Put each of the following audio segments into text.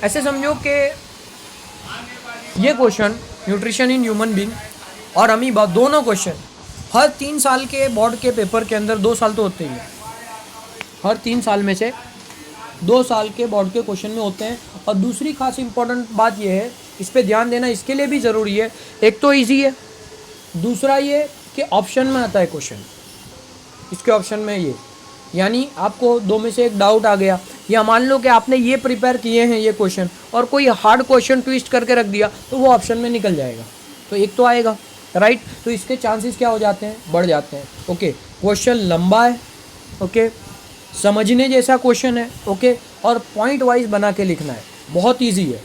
ऐसे समझो कि ये question nutrition in human being और अमीबा दोनों क्वेश्चन हर 3 साल के बोर्ड के पेपर के अंदर, 2 साल तो होते ही हैं, हर 3 साल में से 2 साल के बोर्ड के क्वेश्चन में होते हैं। और दूसरी खास इंपॉर्टेंट बात यह है, इस पे ध्यान देना इसके लिए भी ज़रूरी है, एक तो इजी है, दूसरा ये कि ऑप्शन में आता है क्वेश्चन, इसके ऑप्शन में ये, यानी आपको दो में से एक डाउट आ गया, या मान लो कि आपने ये प्रिपेयर किए हैं ये क्वेश्चन और कोई हार्ड क्वेश्चन ट्विस्ट करके रख दिया तो वो ऑप्शन में निकल जाएगा, तो एक तो आएगा, राइट। तो इसके चांसेस क्या हो जाते हैं, बढ़ जाते हैं। ओके, क्वेश्चन लंबा है, ओके, समझने जैसा क्वेश्चन है, ओके, और पॉइंट वाइज बना के लिखना है, बहुत ईजी है,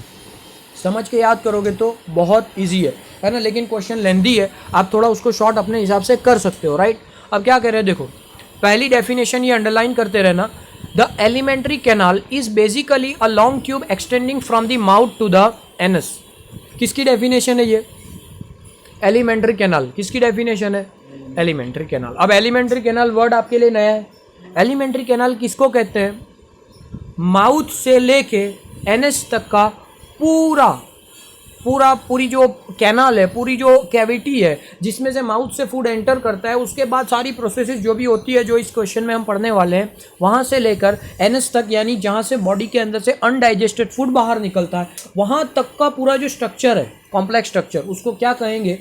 समझ के याद करोगे तो बहुत ईजी है ना। लेकिन क्वेश्चन लेंदी है, आप थोड़ा उसको शॉर्ट अपने हिसाब से कर सकते हो, राइट। अब क्या कह रहे हैं, देखो पहली डेफिनेशन ये अंडरलाइन करते रहना, the alimentary canal is basically a long tube extending from the mouth to the anus. किसकी डेफिनेशन है ये, एलिमेंट्री कैनाल, किसकी डेफिनेशन है, एलिमेंट्री कैनाल। अब एलिमेंट्री कैनाल वर्ड आपके लिए नया है, एलिमेंट्री कैनाल किसको कहते हैं, माउथ से लेके एनएस तक का पूरी जो कैनाल है, पूरी जो कैविटी है जिसमें से माउथ से फूड एंटर करता है, उसके बाद सारी प्रोसेसेस जो भी होती है जो इस क्वेश्चन में हम पढ़ने वाले हैं, वहाँ से लेकर एनएस तक, यानी जहाँ से बॉडी के अंदर से अनडाइजेस्टेड फूड बाहर निकलता है, वहाँ तक का पूरा जो स्ट्रक्चर है, कॉम्प्लेक्स स्ट्रक्चर, उसको क्या कहेंगे,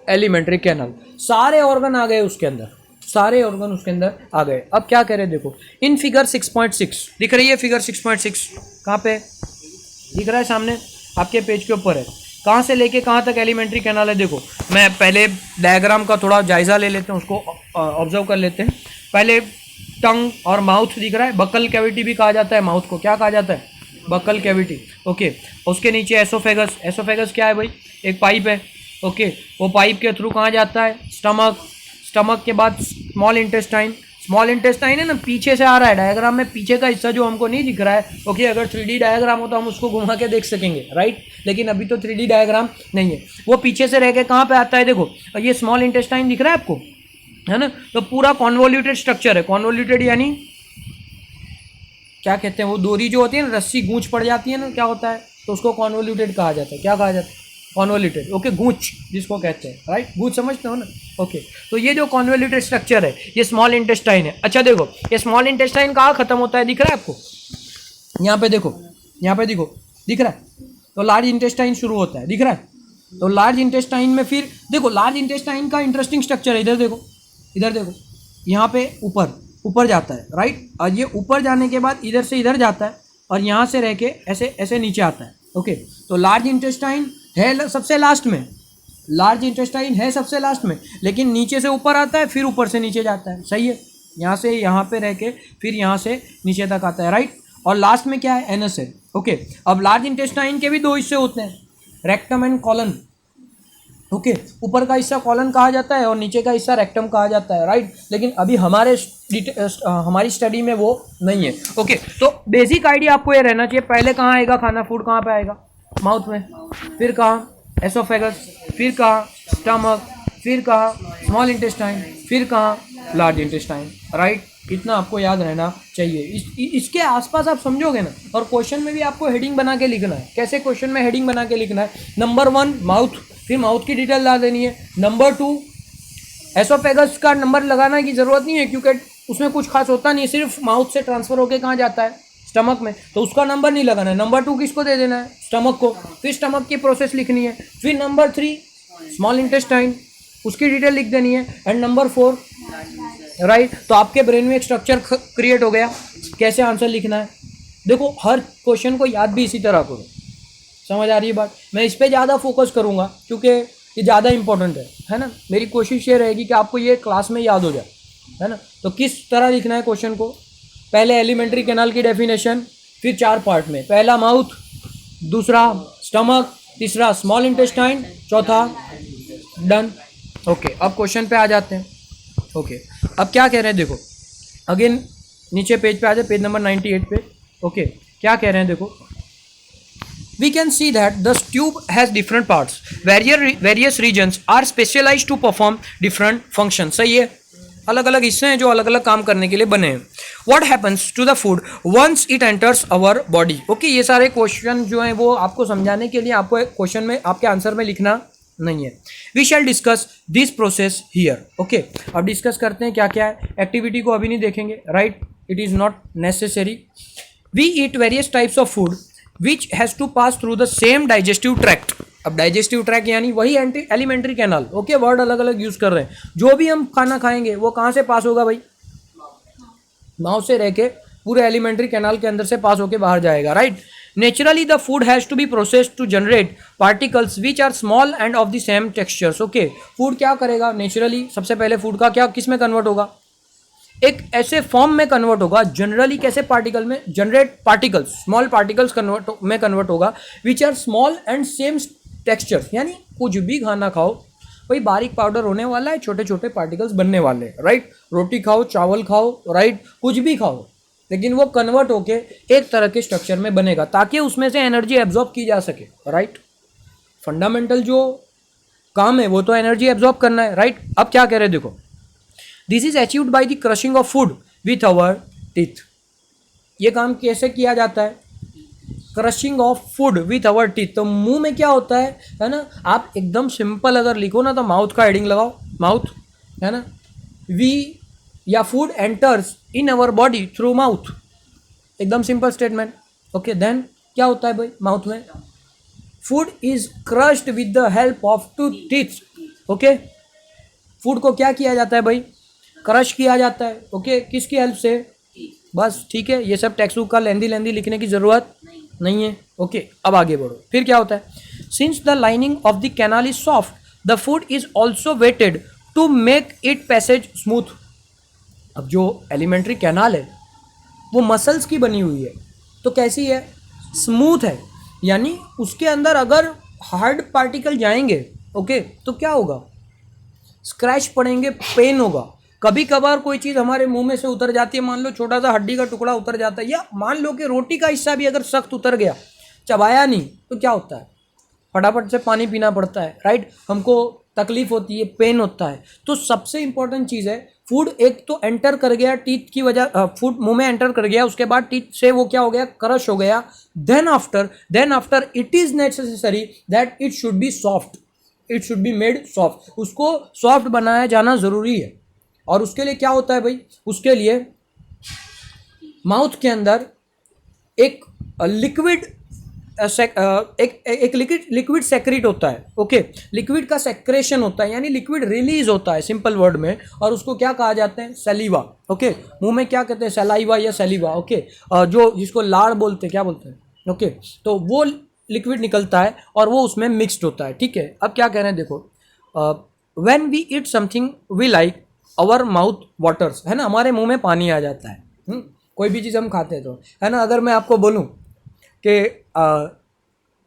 एलिमेंट्री कैनाल। सारे ऑर्गन आ गए उसके अंदर, सारे ऑर्गन उसके अंदर आ गए। अब क्या करें, देखो इन फिगर 6.6 दिख रही है, फिगर 6.6 कहाँ पे दिख रहा है, सामने आपके पेज के ऊपर है, कहाँ से लेके कहाँ तक एलिमेंट्री कैनाल है। देखो मैं पहले डायग्राम का थोड़ा जायजा ले लेते हैं, उसको ऑब्जर्व कर लेते हैं। पहले टंग और माउथ दिख रहा है, बकल कैविटी भी कहा जाता है माउथ को, क्या कहा जाता है, बकल कैविटी, ओके। उसके नीचे एसोफेगस, एसोफेगस क्या है भाई, एक पाइप है, ओके, वो पाइप के थ्रू कहाँ जाता है, स्टमक, स्टमक के बाद स्मॉल इंटेस्टाइन, स्मॉल इंटेस्टाइन है ना पीछे से आ रहा है, डायग्राम में पीछे का हिस्सा जो हमको नहीं दिख रहा है, ओके, अगर 3D डायग्राम हो तो हम उसको घुमा के देख सकेंगे, राइट, लेकिन अभी तो 3D डायग्राम नहीं है, वो पीछे से रह के कहाँ पे आता है, देखो ये स्मॉल इंटेस्टाइन दिख रहा है आपको, है ना। तो पूरा कॉन्वोल्यूटेड स्ट्रक्चर है, कॉन्वोल्यूटेड यानी क्या कहते हैं, वो डोरी जो होती है ना, रस्सी गूंच पड़ जाती है ना, क्या होता है, तो उसको कॉन्वोल्यूटेड कहा जाता है, क्या कहा जाता है, कॉन्वोल्यूटेड, ओके, गूंच जिसको कहते हैं, राइट, गूंच समझते हो ना, ओके। तो ये जो कॉन्वोल्यूटेड स्ट्रक्चर है ये स्मॉल इंटेस्टाइन है। अच्छा देखो ये स्मॉल इंटेस्टाइन कहाँ खत्म होता है, दिख रहा है आपको, यहाँ पे देखो, यहाँ पे देखो, दिख रहा है, तो लार्ज इंटेस्टाइन शुरू होता है, दिख रहा है, तो लार्ज इंटेस्टाइन में फिर देखो, लार्ज इंटेस्टाइन का इंटरेस्टिंग स्ट्रक्चर है, इधर देखो, इधर देखो, यहाँ पे ऊपर जाता है, राइट, और ये ऊपर जाने के बाद इधर से इधर जाता है और यहाँ से रह के ऐसे ऐसे नीचे आता है, ओके। तो लार्ज इंटेस्टाइन है सबसे लास्ट में, लार्ज इंटेस्टाइन है सबसे लास्ट में, लेकिन नीचे से ऊपर आता है, फिर ऊपर से नीचे जाता है, सही है, यहाँ से यहाँ पे रह के फिर यहाँ से नीचे तक आता है, राइट, और लास्ट में क्या है, एनस है, ओके। अब लार्ज इंटेस्टाइन के भी दो हिस्से होते हैं, रेक्टम एंड कॉलन, ओके, ऊपर का हिस्सा कॉलन कहा जाता है और नीचे का हिस्सा रेक्टम कहा जाता है, राइट, लेकिन अभी हमारी स्टडी में वो नहीं है, ओके। तो बेसिक आइडिया आपको ये रहना चाहिए, पहले कहाँ आएगा खाना, फूड कहाँ पे आएगा, माउथ में, फिर कहाँ एसोफेगस, फिर कहाँ स्टमक, फिर कहाँ स्मॉल इंटेस्टाइन, फिर कहाँ लार्ज इंटेस्टाइन, राइट, इतना आपको याद रहना चाहिए। इसके आसपास आप समझोगे ना, और क्वेश्चन में भी आपको हेडिंग बना के लिखना है। कैसे क्वेश्चन में हेडिंग बना के लिखना है, नंबर 1 माउथ, फिर माउथ की डिटेल ला देनी है, नंबर 2 एसोफेगस का नंबर लगाना की ज़रूरत नहीं है क्योंकि उसमें कुछ खास होता नहीं है, सिर्फ माउथ से ट्रांसफ़र होकर कहाँ जाता है, स्टमक में, तो उसका नंबर नहीं लगाना है। नंबर 2 किसको दे देना है, स्टमक को, फिर स्टमक की प्रोसेस लिखनी है, फिर नंबर 3 स्मॉल इंटेस्टाइन, उसकी डिटेल लिख देनी है, एंड नंबर 4, राइट। तो आपके ब्रेन में एक स्ट्रक्चर क्रिएट हो गया, कैसे आंसर लिखना है। देखो हर क्वेश्चन को याद भी इसी तरह करो, समझ आ रही है बात। मैं इस पर ज़्यादा फोकस करूँगा क्योंकि ये ज़्यादा इंपॉर्टेंट है ना। मेरी कोशिश ये रहेगी कि आपको ये क्लास में याद हो जाए, है ना। तो किस तरह लिखना है क्वेश्चन को, पहले एलिमेंट्री कैनाल की डेफिनेशन, फिर 4 पार्ट में, पहला माउथ, दूसरा स्टमक, तीसरा स्मॉल इंटेस्टाइन, चौथा डन, ओके। अब क्वेश्चन पे आ जाते हैं, ओके। अब क्या कह रहे हैं, देखो अगेन नीचे पेज पे आ जाए, पेज नंबर 98 पे, ओके। क्या कह रहे हैं, देखो we can see that the tube has different parts, various regions are specialized to perform different functions, सही है। अलग अलग हिस्से हैं जो अलग अलग काम करने के लिए बने हैं. What happens to the food once it enters our body. Okay, ये सारे क्वेश्चन जो हैं वो आपको समझाने के लिए आपको क्वेश्चन में आपके आंसर में लिखना नहीं है. We shall discuss this process here. Okay, अब डिस्कस करते हैं क्या क्या है. एक्टिविटी को अभी नहीं देखेंगे, right, it is not necessary. We eat various types of food which has to pass through the same digestive tract. अब डाइजेस्टिव ट्रैक यानी वही एलिमेंट्री कैनाल. ओके, वर्ड अलग अलग यूज कर रहे हैं. जो भी हम खाना खाएंगे वो कहाँ से पास होगा भाई? माउथ से रह के पूरे एलिमेंट्री कैनाल के अंदर से पास होके बाहर जाएगा, right. Naturally the food has to be processed to generate particles which are small and of the same textures. Okay, food क्या करेगा नेचुरली? सबसे पहले फूड का क्या किस में कन्वर्ट होगा? एक ऐसे फॉर्म में कन्वर्ट होगा. जनरली कैसे पार्टिकल में? Generate particles, small particles convert होगा which are small and same texture. यानी कुछ भी खाना खाओ भाई बारीक पाउडर होने वाला है, छोटे छोटे पार्टिकल्स बनने वाले हैं, राइट. रोटी खाओ, चावल खाओ, राइट, कुछ भी खाओ, लेकिन वो कन्वर्ट होके एक तरह के स्ट्रक्चर में बनेगा ताकि उसमें से एनर्जी एब्जॉर्ब की जा सके, राइट. फंडामेंटल जो काम है वो तो एनर्जी एब्जॉर्ब करना है, राइट. अब क्या कह रहे हैं देखो, this is achieved by the crushing of food with our teeth. ये काम कैसे किया जाता है? Crushing of food with our teeth. तो मुंह में क्या होता है ना. आप एकदम सिंपल अगर लिखो ना तो माउथ का हेडिंग लगाओ, माउथ, है ना. वी या food enters in our body through mouth. एकदम सिंपल स्टेटमेंट. ओके, देन क्या होता है भाई माउथ में? Food is crushed with the help of two teeth. Okay, food को क्या किया जाता है भाई? क्रश किया जाता है. ओके, किसकी हेल्प से? बस ठीक है, ये सब टेक्स्ट बुक का लेंदी लिखने की जरूरत नहीं है. ओके, अब आगे बढ़ो. फिर क्या होता है? Since the lining of the canal is soft the food is also wetted to make it passage smooth. अब जो एलिमेंट्री कैनाल है वो मसल्स की बनी हुई है, तो कैसी है? स्मूथ है. यानी उसके अंदर अगर हार्ड पार्टिकल जाएंगे, ओके, तो क्या होगा? स्क्रैच पड़ेंगे, पेन होगा. कभी कभार कोई चीज़ हमारे मुंह में से उतर जाती है, मान लो छोटा सा हड्डी का टुकड़ा उतर जाता है, या मान लो कि रोटी का हिस्सा भी अगर सख्त उतर गया, चबाया नहीं, तो क्या होता है? फटाफट से पानी पीना पड़ता है, राइट. हमको तकलीफ होती है, पेन होता है. तो सबसे इंपॉर्टेंट चीज़ है, फूड एक तो एंटर कर गया टीथ की वजह, फूड मुंह में एंटर कर गया, उसके बाद टीथ से वो क्या हो गया? क्रश हो गया. Then after it is necessary that it should be soft, it should be made soft. उसको सॉफ्ट बनाया जाना ज़रूरी है. और उसके लिए क्या होता है भाई? उसके लिए माउथ के अंदर एक लिक्विड एक लिक्विड सेक्रेट होता है. ओके, लिक्विड का सेक्रेशन होता है, यानी लिक्विड रिलीज होता है सिंपल वर्ड में, और उसको क्या कहा जाता है? सलीवा. ओके, मुंह में क्या कहते हैं? सलाइवा या सलीवा. ओके, जो जिसको लाड़ बोलते हैं, क्या बोलते हैं? ओके, तो वो लिक्विड निकलता है और वो उसमें मिक्सड होता है. ठीक है, अब क्या कह रहे हैं देखो, when we eat something we like our mouth waters, है ना, हमारे मुंह में पानी आ जाता है. कोई भी चीज़ हम खाते हैं तो, है ना. अगर मैं आपको बोलूं कि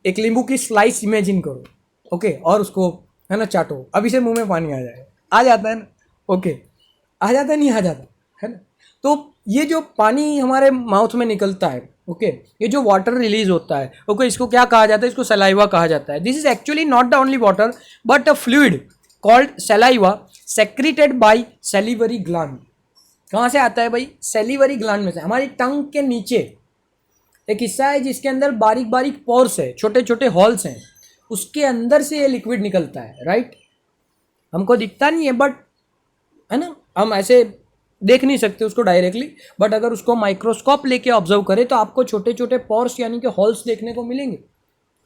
एक नींबू की स्लाइस इमेजिन करो, ओके, और उसको, है ना, चाटो, अभी से मुंह में पानी आ जाएगा. आ जाता है ना? ओके, आ जाता है, नहीं आ जाता, है ना. तो ये जो पानी हमारे माउथ में निकलता है, ओके, ये जो वाटर रिलीज होता है, ओके, इसको क्या कहा जाता है? इसको सलाइवा कहा जाता है. This is actually not the only water but a fluid called saliva secreted bye salivary gland. कहाँ से आता है भाई? सैलिवरी ग्लैंड में से. हमारी टंग के नीचे एक हिस्सा है जिसके अंदर बारीक बारीक पोर्स है, छोटे छोटे हॉल्स हैं, उसके अंदर से ये लिक्विड निकलता है, राइट. हमको दिखता नहीं है बट, है ना, हम ऐसे देख नहीं सकते उसको डायरेक्टली, बट अगर उसको माइक्रोस्कोप लेके ऑब्जर्व करें तो आपको छोटे छोटे पोर्स यानी कि हॉल्स देखने को मिलेंगे,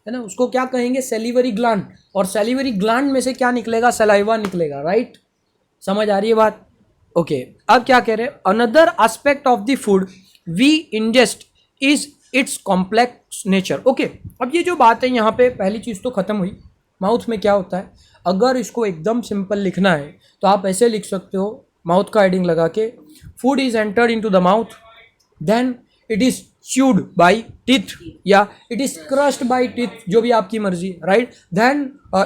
है ना. उसको क्या कहेंगे? Salivary gland. और सैलिवरी ग्लैंड में से क्या निकलेगा? सलाइवा निकलेगा, राइट. समझ आ रही है बात? ओके, अब क्या कह रहे हैं? Another aspect of the food we ingest is its complex nature. Okay, अब ये जो बात है यहाँ पे, पहली चीज़ तो खत्म हुई. माउथ में क्या होता है? अगर इसको एकदम सिंपल लिखना है तो आप ऐसे लिख सकते हो, माउथ का हेडिंग लगा के, food is entered into the mouth, then it is chewed by teeth या it is crushed by teeth, जो भी आपकी मर्जी, right. Then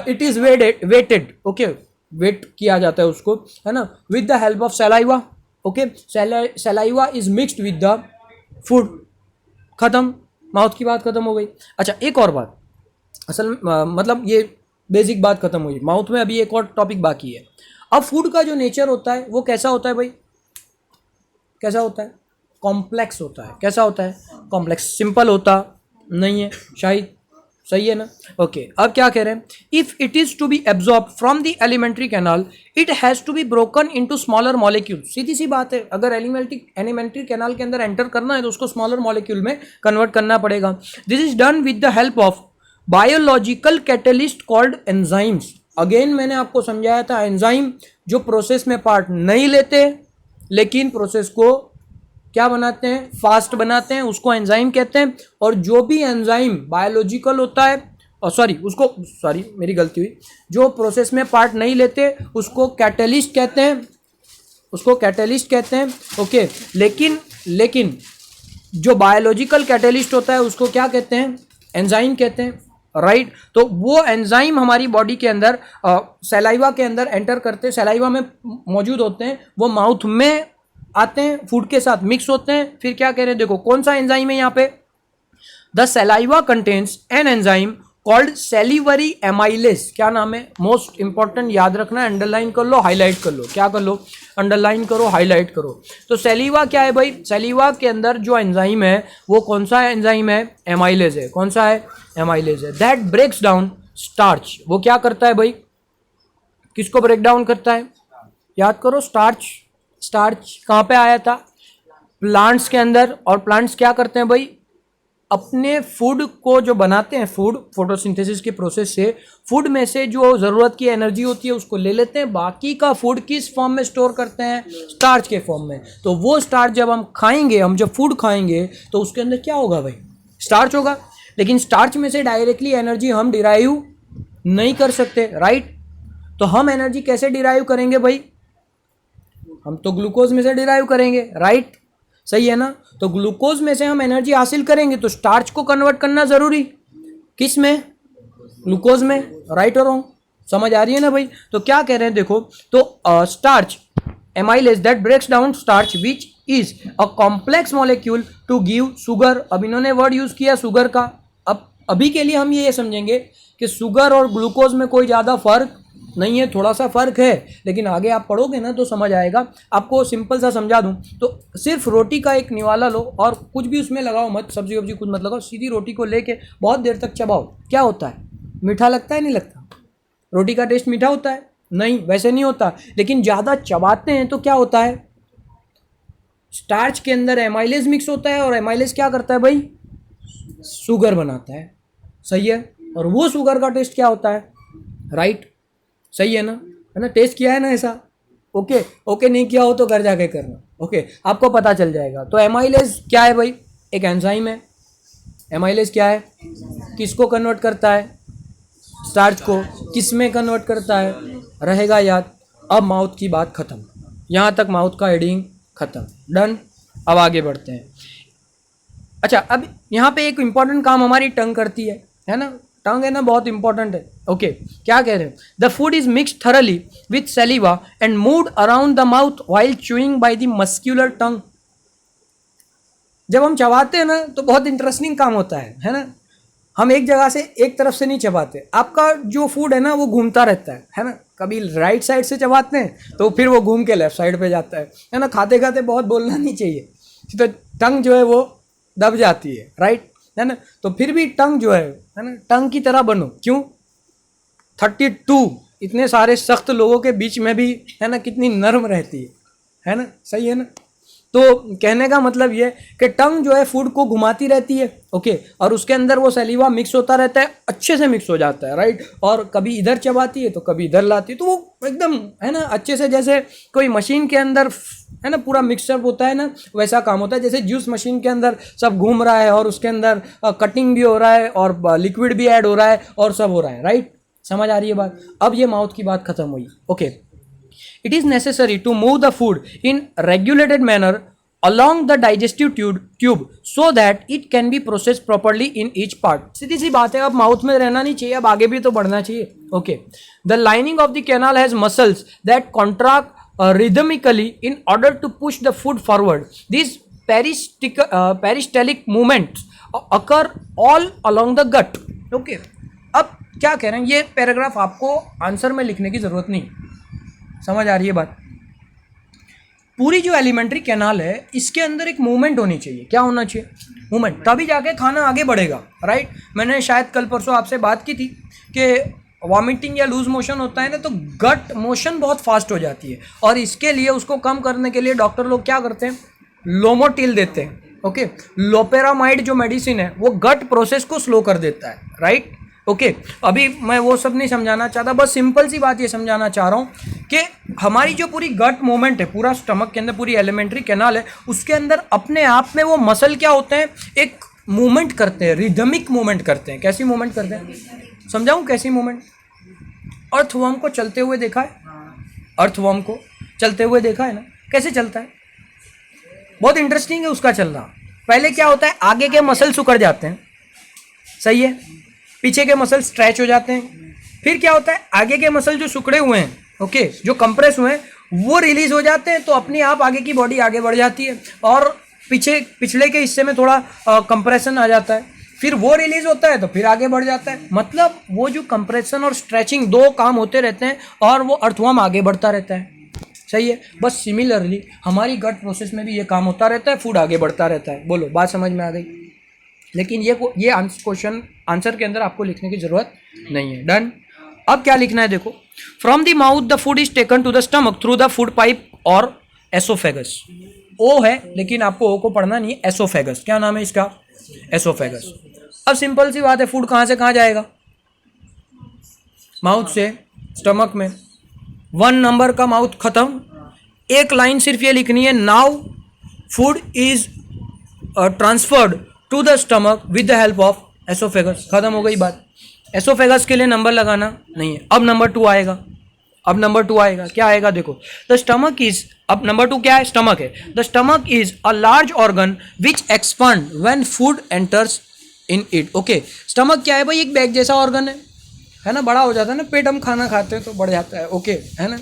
it is wetted. Okay, wet किया जाता है उसको, है ना, with the help of saliva. Okay, saliva is mixed with the food. खत्म, माउथ की बात खत्म हो गई. अच्छा, एक और बात, असल मतलब ये बेसिक बात खत्म हुई. माउथ में अभी एक और टॉपिक बाकी है. अब फूड का जो नेचर होता है वो कैसा होता है भाई, कैसा होता है, कॉम्प्लेक्स होता है। कैसा होता है, कॉम्प्लेक्स। सिंपल होता नहीं है शायद, सही है ना। ओके अब क्या कह रहे हैं, if it is to be absorb from the alimentary canal it has to be broken into smaller molecule. सीधी सी बात है, अगर एलिमेंट्री कैनाल के अंदर एंटर करना है तो उसको स्मॉलर मॉलिक्यूल में कन्वर्ट करना पड़ेगा। This is done with the help of biological catalyst called enzymes. Again मैंने आपको समझाया था, एंजाइम जो प्रोसेस में पार्ट नहीं लेते लेकिन प्रोसेस को क्या बनाते हैं, फास्ट बनाते हैं, उसको एंजाइम कहते हैं। और जो भी एंजाइम बायोलॉजिकल होता है, सॉरी मेरी गलती हुई, जो प्रोसेस में पार्ट नहीं लेते उसको कैटलिस्ट कहते हैं, उसको कैटलिस्ट कहते हैं। ओके लेकिन जो बायोलॉजिकल कैटलिस्ट होता है उसको क्या कहते हैं, एंजाइम कहते हैं, राइट। तो वो एंजाइम हमारी बॉडी के अंदर सलाइवा के अंदर एंटर करते हैं, सलाइवा में मौजूद होते हैं, वो माउथ में आते हैं, फूड के साथ मिक्स होते हैं। फिर क्या कह रहे हैं, देखो कौन सा एंजाइम है यहाँ पे, the saliva contains an enzyme called salivary amylase. क्या नाम है, मोस्ट इंपॉर्टेंट, याद रखना, अंडरलाइन कर लो, हाईलाइट कर लो। क्या कर लो, अंडरलाइन करो, हाईलाइट करो। तो सेलिवा क्या है भाई, सेलिवा के अंदर जो एंजाइम है वो कौन सा एंजाइम है, एमाइलेज है। कौन सा है, एमाइलेज है। That breaks down starch. वो क्या करता है भाई, किसको ब्रेक डाउन करता है, याद करो, स्टार्च। स्टार्च कहाँ पे आया था, प्लांट्स के अंदर। और प्लांट्स क्या करते हैं भाई, अपने फूड को जो बनाते हैं, फूड फोटोसिंथेसिस के प्रोसेस से फूड में से जो ज़रूरत की एनर्जी होती है उसको ले लेते हैं, बाकी का फूड किस फॉर्म में स्टोर करते हैं, स्टार्च के फॉर्म में। तो वो स्टार्च जब हम खाएंगे, हम जब फूड खाएंगे तो उसके अंदर क्या होगा भाई, स्टार्च होगा। लेकिन स्टार्च में से डायरेक्टली एनर्जी हम डिराइव नहीं कर सकते, राइट। तो हम एनर्जी कैसे डिराइव करेंगे भाई, हम तो ग्लूकोज में से डिराइव करेंगे, राइट, सही है ना। तो ग्लूकोज में से हम एनर्जी हासिल करेंगे तो स्टार्च को कन्वर्ट करना जरूरी, किस में, ग्लूकोज में, राइट और रॉन्ग, समझ आ रही है ना भाई। तो क्या कह रहे हैं देखो, तो starch amylase that breaks down starch which is a complex molecule to give sugar. अब इन्होंने वर्ड यूज किया शुगर का। अब अभी के लिए हम ये समझेंगे कि शुगर और ग्लूकोज में कोई ज़्यादा फर्क नहीं है, थोड़ा सा फर्क है, लेकिन आगे आप पढ़ोगे ना तो समझ आएगा। आपको सिंपल सा समझा दूं तो सिर्फ रोटी का एक निवाला लो और कुछ भी उसमें लगाओ मत, सब्जी वब्जी कुछ मत लगाओ, सीधी रोटी को लेके बहुत देर तक चबाओ, क्या होता है, मीठा लगता है, नहीं लगता, रोटी का टेस्ट मीठा होता है, नहीं, वैसे नहीं होता। लेकिन ज़्यादा चबाते हैं तो क्या होता है, स्टार्च के अंदर एमाइलेज मिक्स होता है और एमाइलेज क्या करता है भाई, शुगर बनाता है, सही है। और वो शुगर का टेस्ट क्या होता है, राइट, सही है ना, टेस्ट किया है ना ऐसा, ओके नहीं किया हो तो घर जाके करना, ओके आपको पता चल जाएगा। तो एमाइलेज क्या है भाई, एक एंजाइम है। एमाइलेज क्या है, किसको कन्वर्ट करता है, स्टार्च को, किस में कन्वर्ट करता है, रहेगा याद। अब माउथ की बात खत्म, यहाँ तक माउथ का हेडिंग खत्म, डन। अब आगे बढ़ते हैं। अच्छा, अब यहाँ पे एक इंपॉर्टेंट काम हमारी टंग करती है ना, टंग है ना, बहुत इंपॉर्टेंट है। ओके क्या कह रहे हैं, the food is mixed thoroughly with saliva and moved around the mouth while chewing by the muscular tongue. जब हम चबाते हैं ना तो बहुत इंटरेस्टिंग काम होता है ना। हम एक जगह से एक तरफ से नहीं चबाते, आपका जो फूड है ना वो घूमता रहता है ना। कभी राइट साइड से चबाते हैं तो फिर वो घूम के लेफ्ट साइड पे जाता है ना। खाते खाते बहुत बोलना नहीं चाहिए, तो टंग जो है वो दब जाती है, राइट, है ना। तो फिर भी टंग जो है ना, टंग की तरह बनो। क्यों, 32 इतने सारे सख्त लोगों के बीच में भी है ना कितनी नर्म रहती है ना, सही है ना। तो कहने का मतलब ये कि टंग जो है फूड को घुमाती रहती है, ओके, और उसके अंदर वो सलीवा मिक्स होता रहता है, अच्छे से मिक्स हो जाता है, राइट। और कभी इधर चबाती है तो कभी इधर लाती है, तो वो एकदम है ना अच्छे से, जैसे कोई मशीन के अंदर है ना पूरा मिक्सचर होता है ना, वैसा काम होता है। जैसे जूस मशीन के अंदर सब घूम रहा है और उसके अंदर कटिंग भी हो रहा है और लिक्विड भी ऐड हो रहा है और सब हो रहा है, राइट, समझ आ रही है बात। अब ये माउथ की बात खत्म हुई, okay. It is necessary to move the food in regulated manner along the digestive tube so that it can be processed properly in each part. सीधी सी बात है, अब माउथ में रहना नहीं चाहिए, अब आगे भी तो बढ़ना चाहिए, okay. The lining of the canal has muscles that contract rhythmically in order to push the food forward. These peristaltic movements occur all along the gut, okay. अब क्या कह रहे हैं, ये पैराग्राफ आपको आंसर में लिखने की जरूरत नहीं, समझ आ रही है बात? पूरी जो एलिमेंट्री कैनाल है इसके अंदर एक मूवमेंट होनी चाहिए। क्या होना चाहिए? मूवमेंट, तभी जाके खाना आगे बढ़ेगा, राइट। मैंने शायद कल परसों आपसे बात की थी कि वॉमिटिंग या लूज मोशन होता है ना, तो गट मोशन बहुत फास्ट हो जाती है, और इसके लिए उसको कम करने के लिए डॉक्टर लोग क्या करते हैं? लोमोटिल देते हैं। ओके, लोपेरामाइड जो मेडिसिन है वो गट प्रोसेस को स्लो कर देता है, राइट। ओके, अभी मैं वो सब नहीं समझाना चाहता, बस सिंपल सी बात ये समझाना चाह रहा हूँ कि हमारी जो पूरी गट मूवमेंट है, पूरा स्टमक के अंदर पूरी एलिमेंट्री कैनाल है, उसके अंदर अपने आप में वो मसल क्या होते हैं, एक मूवमेंट करते हैं, रिदमिक मूवमेंट करते हैं। कैसी मूवमेंट करते हैं? समझाऊँ कैसी मूवमेंट? अर्थवर्म को चलते हुए देखा है? अर्थवर्म को चलते हुए देखा है ना? कैसे चलता है? बहुत इंटरेस्टिंग है उसका चलना। पहले क्या होता है? आगे के मसल सुकड़ जाते हैं, सही है, पीछे के मसल स्ट्रेच हो जाते हैं। फिर क्या होता है? आगे के मसल जो सिकुड़े हुए हैं, ओके, जो कंप्रेस हुए हैं, वो रिलीज हो जाते हैं, तो अपने आप आगे की बॉडी आगे बढ़ जाती है, और पिछले के हिस्से में थोड़ा कंप्रेशन आ जाता है, फिर वो रिलीज होता है तो फिर आगे बढ़ जाता है। मतलब वो जो कंप्रेशन और स्ट्रेचिंग दो काम होते रहते हैं, और वो अर्थवर्म आगे बढ़ता रहता है, सही है। बस सिमिलरली हमारी गट प्रोसेस में भी ये काम होता रहता है, फूड आगे बढ़ता रहता है। बोलो, बात समझ में आ गई? लेकिन ये क्वेश्चन आंसर के अंदर आपको लिखने की जरूरत नहीं है। डन। अब क्या लिखना है देखो, from the mouth the food is taken to the stomach through the food pipe और एसोफेगस। ओ है लेकिन आपको ओ को पढ़ना नहीं है, एसोफेगस। क्या नाम है इसका? एसोफेगस। अब सिंपल सी बात है, फूड कहाँ से कहाँ जाएगा? माउथ से स्टमक में। 1 नंबर का माउथ खत्म, एक लाइन सिर्फ ये लिखनी है, now food is transferred to the stomach with the help of oesophagus. खत्म हो गई बात। एसोफेगस के लिए नंबर लगाना नहीं है। अब नंबर 2 आएगा। अब नंबर 2 आएगा, क्या आएगा देखो, द स्टमक इज, अब नंबर 2 क्या है? स्टमक है। The stomach is a large organ which expand when food enters in it. Okay, stomach क्या है भाई? एक बैग जैसा ऑर्गन है ना, बड़ा हो जाता है ना, पेट हम खाना खाते हैं तो बढ़ जाता है, ओके, है ना।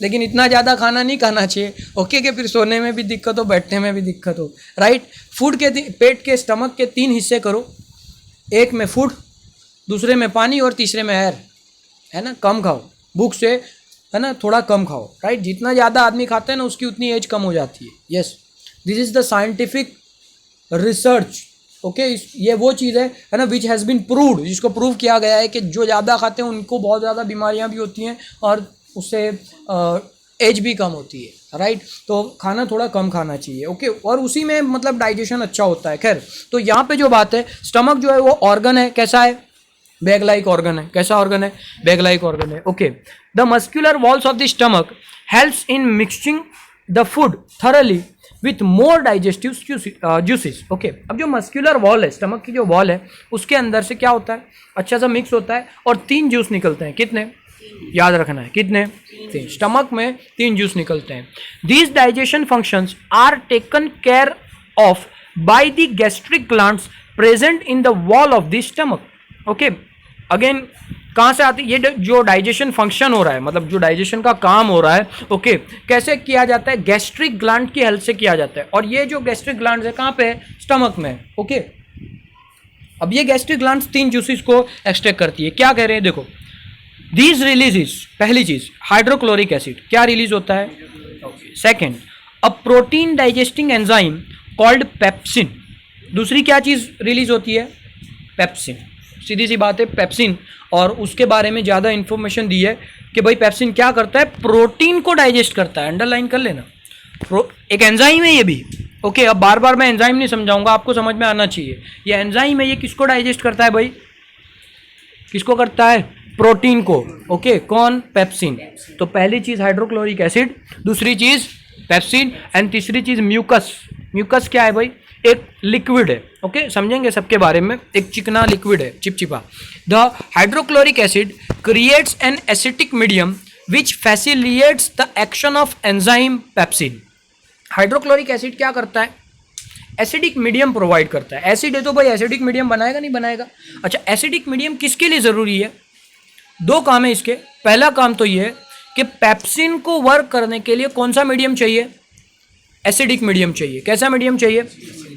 लेकिन इतना ज़्यादा खाना नहीं खाना चाहिए, ओके, कि फिर सोने में भी दिक्कत हो, बैठने में भी दिक्कत हो, राइट। फूड के पेट के, स्टमक के 3 हिस्से करो, एक में फूड, दूसरे में पानी, और तीसरे में एयर, है ना। कम खाओ, भूख से, है ना, थोड़ा कम खाओ, राइट। जितना ज़्यादा आदमी खाते हैं ना, उसकी उतनी एज कम हो जाती है। Yes, this is the scientific research, okay. ये वो चीज़ है ना, विच हैज़ बीन प्रूव्ड, जिसको प्रूव किया गया है कि जो ज़्यादा खाते हैं उनको बहुत ज़्यादा बीमारियां भी होती हैं, और उससे एज भी कम होती है, राइट। तो खाना थोड़ा कम खाना चाहिए, ओके, और उसी में मतलब डाइजेशन अच्छा होता है। खैर, तो यहाँ पे जो बात है, स्टमक जो है वो ऑर्गन है, कैसा है? बैग लाइक ऑर्गन है। कैसा ऑर्गन है? बैग लाइक ऑर्गन है, okay. The muscular walls of the stomach helps in mixing the food thoroughly with more digestive juices. Okay, अब जो मस्क्यूलर वॉल है, स्टमक की जो वॉल है, उसके अंदर से क्या होता है? अच्छा सा मिक्स होता है, और 3 जूस निकलते हैं। कितने? याद रखना है, कितने? 3। स्टमक में 3 जूस निकलते हैं। These digestion functions are taken care of by the gastric glands present in the wall of the stomach. Okay, again कहाँ से आती है? ये जो डाइजेशन फंक्शन हो रहा है, मतलब जो डाइजेशन का काम हो रहा है, ओके, कैसे किया जाता है? गैस्ट्रिक ग्लैंड की हेल्प से किया जाता है। और ये जो गैस्ट्रिक ग्लैंड है कहाँ पे है? स्टमक में, ओके। अब ये गैस्ट्रिक ग्लैंड 3 जूसेस को एक्सट्रैक्ट करती है। क्या कह रहे हैं देखो, दीज रिलीजेस, पहली चीज हाइड्रोक्लोरिक एसिड, क्या रिलीज होता है? Second, a protein digesting enzyme called pepsin. दूसरी क्या चीज रिलीज होती है? पेप्सिन। सीधी सी बात है, पेप्सिन, और उसके बारे में ज़्यादा इन्फॉर्मेशन दी है कि भाई पेप्सिन क्या करता है? प्रोटीन को डाइजेस्ट करता है। अंडरलाइन कर लेना, एक एंजाइम है ये भी, ओके। अब बार बार मैं एंजाइम नहीं समझाऊंगा, आपको समझ में आना चाहिए। ये एंजाइम है, ये किसको डाइजेस्ट करता है भाई? किसको करता है? प्रोटीन को, ओके। कौन? पेप्सिन। तो पहली चीज़ हाइड्रोक्लोरिक एसिड, दूसरी चीज़ पेप्सिन, एंड तीसरी चीज़ म्यूकस। म्यूकस क्या है भाई? एक लिक्विड है, ओके, समझेंगे सबके बारे में। एक चिकना लिक्विड है, चिपचिपा। The hydrochloric acid creates an acetic medium which facilitates the action of enzyme pepsin. Hydrochloric acid क्या करता है? एसिडिक मीडियम प्रोवाइड करता है। एसिड है तो भाई एसिडिक मीडियम बनाएगा, नहीं बनाएगा? अच्छा, एसिडिक मीडियम किसके लिए ज़रूरी है? 2 काम है इसके। पहला काम तो ये है कि पेप्सिन को वर्क करने के लिए कौन सा मीडियम चाहिए? एसिडिक मीडियम चाहिए। कैसा मीडियम चाहिए?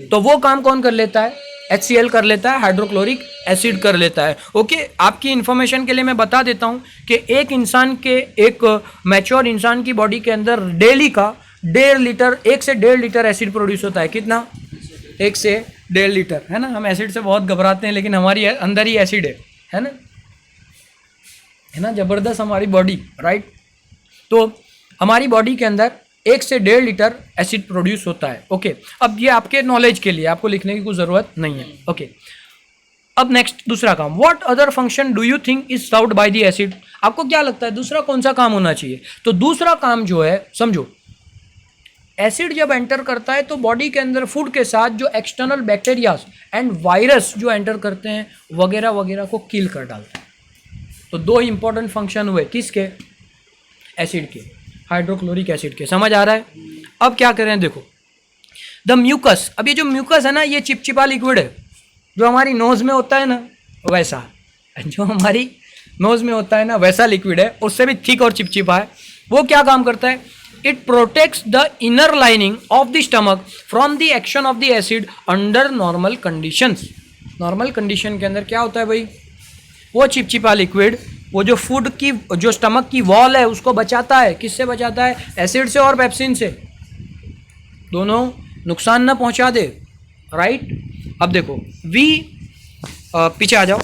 तो वो काम कौन कर लेता है? HCl कर लेता है, हाइड्रोक्लोरिक एसिड कर लेता है। ओके, आपकी इन्फॉर्मेशन के लिए मैं बता देता हूँ कि एक मैच्योर इंसान की बॉडी के अंदर डेली का 1 से 1.5 लीटर एसिड प्रोड्यूस होता है। कितना? 1 से 1.5 लीटर, है ना। हम एसिड से बहुत घबराते हैं, लेकिन हमारी अंदर ही एसिड है ना, जबरदस्त हमारी बॉडी, राइट। तो हमारी बॉडी के अंदर 1 से 1.5 लीटर एसिड प्रोड्यूस होता है। ओके, अब ये आपके नॉलेज के लिए, आपको लिखने की कोई ज़रूरत नहीं है। ओके, अब नेक्स्ट दूसरा काम, what other function do you think is served by the acid. आपको क्या लगता है दूसरा कौन सा काम होना चाहिए? तो दूसरा काम जो है, समझो, एसिड जब एंटर करता है तो बॉडी के अंदर फूड के साथ जो एक्सटर्नल बैक्टीरियाज एंड वायरस जो एंटर करते हैं वगैरह वगैरह को किल कर डालता है। तो 2 इंपॉर्टेंट फंक्शन हुए, किसके? एसिड के, हाइड्रोक्लोरिक एसिड के। समझ आ रहा है? अब क्या करें, देखो, द म्यूकस। अब ये जो म्यूकस है ना, ये चिपचिपा लिक्विड है, जो हमारी नोज में होता है ना, वैसा, जो हमारी नोज में होता है ना वैसा लिक्विड है, उससे भी थिक और चिपचिपा है। वो क्या काम करता है? It protects the inner lining of the stomach from the action of the acid under normal conditions. Normal condition के अंदर क्या होता है भाई? वो चिपचिपा लिक्विड, वो जो फूड की, जो स्टमक की वॉल है, उसको बचाता है। किससे बचाता है? एसिड से और पेप्सिन से, दोनों नुकसान ना पहुंचा दे, राइट। अब देखो, पीछे आ जाओ।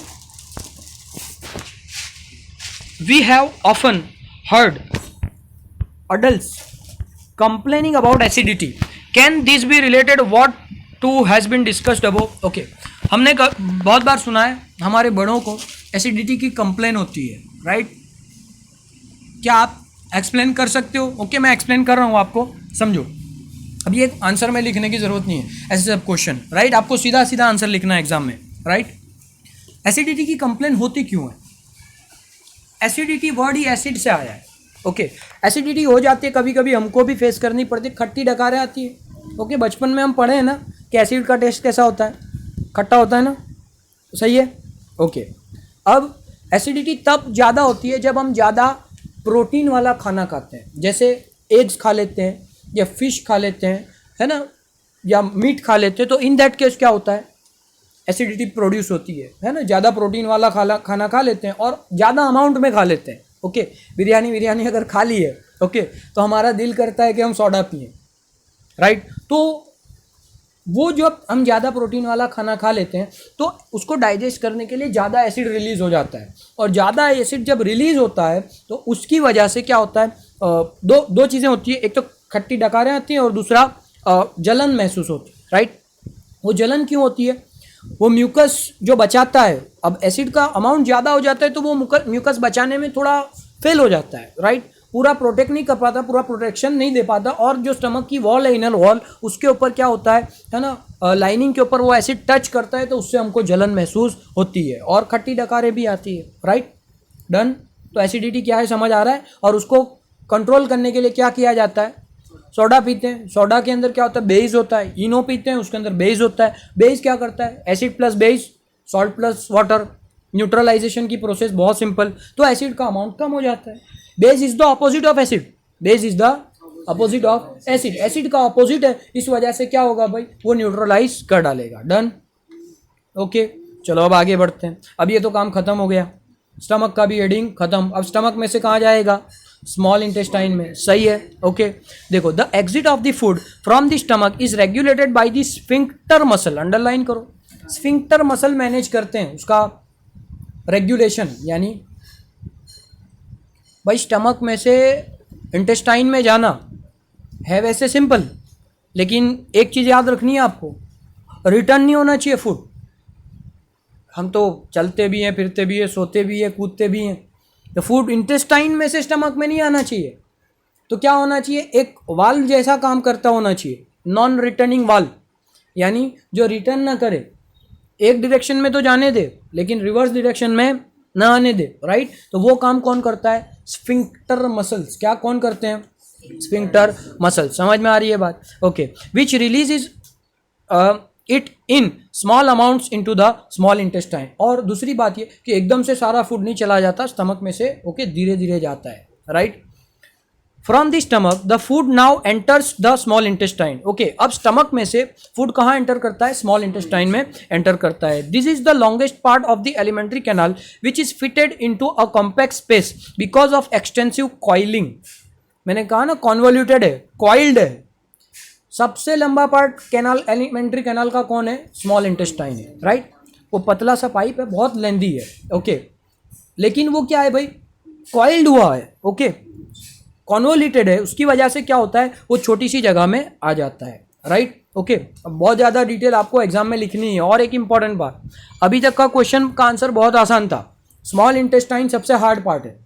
We have often heard adults complaining about acidity. Can this be related what to has been discussed above? Okay, हमने बहुत बार सुना है हमारे बड़ों को एसिडिटी की कंप्लेन होती है, राइट। क्या आप एक्सप्लेन कर सकते हो? ओके, मैं एक्सप्लेन कर रहा हूँ आपको, समझो। अब ये आंसर में लिखने की ज़रूरत नहीं है, ऐसे सब क्वेश्चन, राइट। आपको सीधा सीधा आंसर लिखना है एग्जाम में, राइट। एसिडिटी की कंप्लेन होती क्यों है? एसिडिटी वर्ड ही एसिड से आया है। ओके, एसिडिटी हो जाती है, कभी कभी हमको भी फेस करनी पड़ती है, खट्टी डकारें आती है। ओके, बचपन में हम पढ़े हैं ना कि एसिड का टेस्ट कैसा होता है, खट्टा होता है ना, सही है। ओके, अब एसिडिटी तब ज़्यादा होती है जब हम ज़्यादा प्रोटीन वाला खाना खाते हैं, जैसे एग्स खा लेते हैं या फिश खा लेते हैं, है ना, या मीट खा लेते हैं। तो इन दैट केस क्या होता है? एसिडिटी प्रोड्यूस होती है ना। ज़्यादा प्रोटीन वाला खाना खा लेते हैं और ज़्यादा अमाउंट में खा लेते हैं। ओके, बिरयानी अगर खा ली है, ओके, तो हमारा दिल करता है कि हम सोडा पिएं, राइट। तो वो जो हम ज़्यादा प्रोटीन वाला खाना खा लेते हैं तो उसको डाइजेस्ट करने के लिए ज़्यादा एसिड रिलीज़ हो जाता है, और ज़्यादा एसिड जब रिलीज़ होता है तो उसकी वजह से क्या होता है? दो चीज़ें होती है, एक तो खट्टी डकारें आती हैं और दूसरा जलन महसूस होती है, राइट। वो जलन क्यों होती है? वो म्यूकस जो बचाता है, अब एसिड का अमाउंट ज़्यादा हो जाता है तो वो म्यूकस बचाने में थोड़ा फेल हो जाता है, राइट। पूरा प्रोटेक्ट नहीं कर पाता, पूरा प्रोटेक्शन नहीं दे पाता, और जो स्टमक की वॉल है, इनर वॉल, उसके ऊपर क्या होता है ना, लाइनिंग के ऊपर वो एसिड टच करता है, तो उससे हमको जलन महसूस होती है और खट्टी डकारें भी आती है, राइट। डन। तो एसिडिटी क्या है समझ आ रहा है, और उसको कंट्रोल करने के लिए क्या किया जाता है? सोडा पीते हैं, सोडा के अंदर क्या होता है? बेस होता है। इनो पीते हैं, उसके अंदर बेस होता है। बेस क्या करता है? Acid plus base, salt plus water, neutralisation की प्रोसेस बहुत सिंपल, तो एसिड का अमाउंट कम हो जाता है। Base is the opposite of acid, base is the opposite of acid, acid का अपोजिट है, इस वजह से क्या होगा भाई? वो न्यूट्रलाइज कर डालेगा। डन। ओके, चलो अब आगे बढ़ते हैं। अब ये तो काम खत्म हो गया, स्टमक का भी हेडिंग खत्म। अब स्टमक में से कहाँ जाएगा? स्मॉल इंटेस्टाइन में, सही है। ओके, देखो, the exit of the food from the stomach is regulated by the sphincter muscle. Underline करो, स्फिंक्टर मसल मैनेज करते हैं उसका रेगुलेशन, यानी भाई स्टमक में से इंटेस्टाइन में जाना है वैसे सिंपल, लेकिन एक चीज़ याद रखनी है आपको, रिटर्न नहीं होना चाहिए फूड। हम तो चलते भी हैं, फिरते भी हैं, सोते भी हैं, कूदते भी हैं, तो फूड इंटेस्टाइन में से स्टमक में नहीं आना चाहिए। तो क्या होना चाहिए? एक वाल्व जैसा काम करता होना चाहिए, नॉन रिटर्निंग वाल्व, यानी जो रिटर्न ना करे, एक डायरेक्शन में तो जाने दे लेकिन रिवर्स डायरेक्शन में ना आने दे, राइट। तो वो काम कौन करता है? Sphincter muscles. क्या कौन करते हैं? Sphincter muscles. समझ में आ रही है बात? Okay, which release is it in small amounts into the small intestine. और दूसरी बात ये कि एकदम से सारा फूड नहीं चला जाता स्टमक में से, ओके, धीरे धीरे जाता है, right. From the stomach the food now enters the small intestine. Okay, अब स्टमक में से फूड कहाँ एंटर करता है? स्मॉल इंटेस्टाइन में एंटर करता है। This is the longest part of the alimentary canal which is fitted into a compact space because of extensive coiling. मैंने कहा ना कॉन्वोल्यूटेड है, कॉइल्ड है। सबसे लंबा पार्ट कैनाल, एलिमेंट्री कैनाल का कौन है? स्मॉल इंटेस्टाइन है, राइट। वो पतला सा पाइप है, बहुत लेंदी है, ओके। लेकिन वो क्या है भाई? कॉइल्ड हुआ है, ओके, कॉन्वोल्यूटेड है। उसकी वजह से क्या होता है? वो छोटी सी जगह में आ जाता है, राइट, ओके। अब बहुत ज़्यादा डिटेल आपको एग्जाम में लिखनी है। और एक इंपॉर्टेंट बात, अभी तक का क्वेश्चन का आंसर बहुत आसान था। स्मॉल इंटेस्टाइन सबसे हार्ड पार्ट है,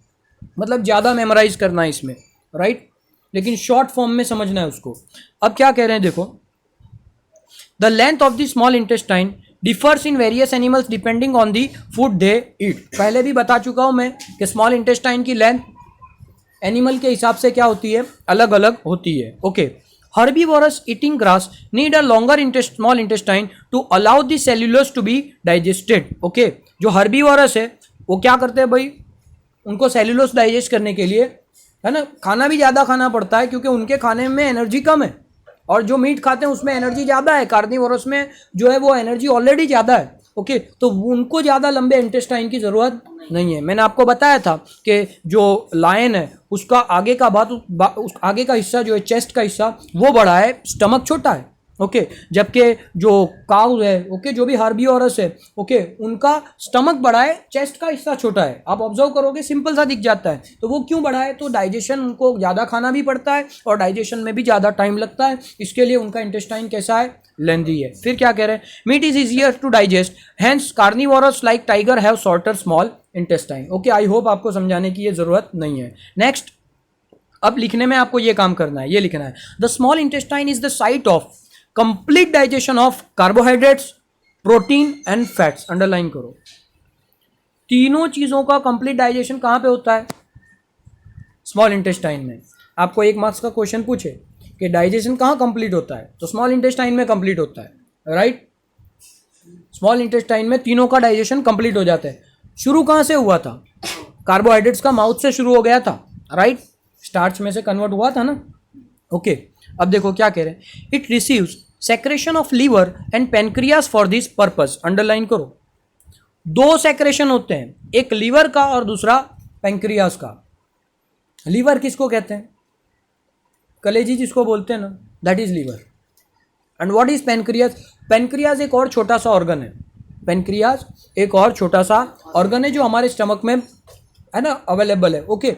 मतलब ज़्यादा मेमोराइज करना है इसमें, राइट, लेकिन शॉर्ट फॉर्म में समझना है उसको। अब क्या कह रहे हैं देखो, the length of the small intestine differs in various animals depending on the food they eat. पहले भी बता चुका हूं मैं कि स्मॉल इंटेस्टाइन की लेंथ एनिमल के हिसाब से क्या होती है? अलग अलग होती है, okay. Herbivorous eating grass need a longer small intestine to allow the cellulose to be digested, okay. जो हर्बीवोरस है वो क्या करते हैं भाई? उनको सेल्यूलोज डाइजेस्ट करने के लिए, है ना, खाना भी ज़्यादा खाना पड़ता है क्योंकि उनके खाने में एनर्जी कम है, और जो मीट खाते हैं उसमें एनर्जी ज़्यादा है। कार्निवोरस में जो है वो एनर्जी ऑलरेडी ज़्यादा है, ओके। तो उनको ज़्यादा लंबे इंटेस्टाइन की ज़रूरत नहीं है। मैंने आपको बताया था कि जो लायन है उसका आगे का उस आगे का हिस्सा जो है, चेस्ट का हिस्सा, वो बड़ा है, स्टमक छोटा है, ओके। जबकि जो काउ है, ओके, जो भी हार्बीवोरस है, ओके, उनका स्टमक बड़ा है, चेस्ट का हिस्सा छोटा है। आप ऑब्जर्व करोगे सिंपल सा दिख जाता है। तो वो क्यों बड़ा है? तो डाइजेशन, उनको ज़्यादा खाना भी पड़ता है और डाइजेशन में भी ज़्यादा टाइम लगता है, इसके लिए उनका इंटेस्टाइन कैसा है? लेंदी है। फिर क्या कह रहे हैं? Meat is easier to digest, hence carnivorous like tiger have shorter small intestine. Okay, I hope आपको समझाने की ये जरूरत नहीं है। नेक्स्ट, अब लिखने में आपको ये काम करना है, ये लिखना है, the small intestine is the site of complete digestion of carbohydrates, protein and fats. Underline करो, तीनों चीजों का कंप्लीट डाइजेशन कहां पे होता है? स्मॉल इंटेस्टाइन में। आपको 1 मार्क्स का क्वेश्चन पूछे कि डाइजेशन कहां कंप्लीट होता है, तो स्मॉल इंटेस्टाइन में कंप्लीट होता है, राइट। स्मॉल इंटेस्टाइन में तीनों का डाइजेशन कंप्लीट हो जाता है। शुरू कहां से हुआ था? कार्बोहाइड्रेट्स का माउथ से शुरू हो गया था, राइट, स्टार्च में से कन्वर्ट हुआ था ना, ओके। अब देखो क्या कह रहे हैं, it receives secretion of liver and pancreas for this purpose. Underline करो, 2 सेक्रेशन होते हैं, एक लीवर का और दूसरा पेनक्रियास का। लीवर किसको कहते हैं? कलेजी जिसको बोलते हैं ना, that is liver. And what is pancreas? Pancreas एक और छोटा सा ऑर्गन है। पेनक्रियास एक और छोटा सा ऑर्गन है जो हमारे स्टमक में है ना, अवेलेबल है, ओके।